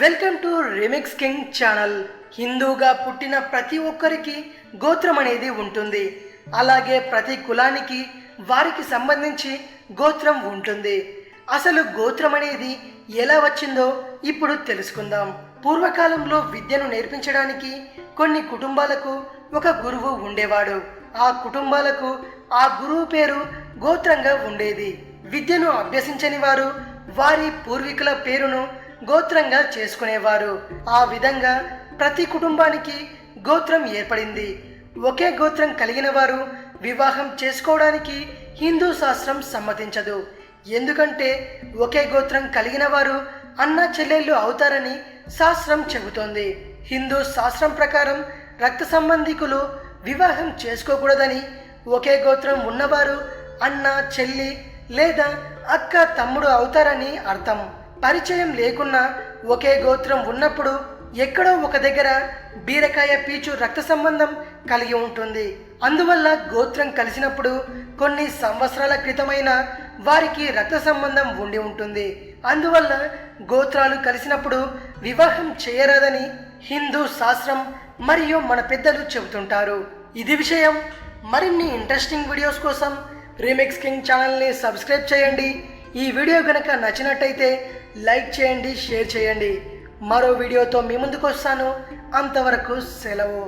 Welcome to remix king channel. హిందూగా పుట్టిన ప్రతి ఒక్కరికి గోత్రం అనేది ఉంటుంది. అలాగే ప్రతి కులానికి వారికి సంబంధించి గోత్రం ఉంటుంది. అసలు గోత్రం అనేది ఎలా వచ్చిందో ఇప్పుడు తెలుసుకుందాం. పూర్వకాలంలో విద్యను నేర్పించడానికి కొన్ని కుటుంబాలకు ఒక గురువు ఉండేవాడు. ఆ కుటుంబాలకు ఆ గురువు పేరు గోత్రంగా ఉండేది. విద్యను అభ్యసించని వారు వారి పూర్వీకుల పేరును గోత్రంగా చేసుకునేవారు. ఆ విధంగా ప్రతి కుటుంబానికి గోత్రం ఏర్పడింది. ఒకే గోత్రం కలిగిన వారు వివాహం చేసుకోవడానికి హిందూ శాస్త్రం సమ్మతించదు. ఎందుకంటే ఒకే గోత్రం కలిగిన వారు అన్న చెల్లెళ్ళు అవుతారని శాస్త్రం చెబుతోంది. హిందూ శాస్త్రం ప్రకారం రక్త సంబంధికులు వివాహం చేసుకోకూడదని, ఒకే గోత్రం ఉన్నవారు అన్న చెల్లి లేదా అక్క తమ్ముడు అవుతారని అర్థం. పరిచయం లేకున్నా ఒకే గోత్రం ఉన్నప్పుడు ఎక్కడో ఒక దగ్గర బీరకాయ పీచు రక్త సంబంధం కలిగి ఉంటుంది. అందువల్ల గోత్రం కలిసినప్పుడు కొన్ని సంవత్సరాల క్రితమైన వారికి రక్త సంబంధం ఉండి ఉంటుంది. అందువల్ల గోత్రాలు కలిసినప్పుడు వివాహం చేయరాదని హిందూ శాస్త్రం మరియు మన పెద్దలు చెబుతుంటారు. ఇది విషయం. మరిన్ని ఇంట్రెస్టింగ్ వీడియోస్ కోసం రీమిక్స్ కింగ్ ఛానల్ని సబ్స్క్రైబ్ చేయండి. ఈ వీడియో కనుక నచ్చినట్టయితే లైక్ చేయండి, షేర్ చేయండి. మరో వీడియోతో మీ ముందుకు వస్తాను. అంతవరకు సెలవు.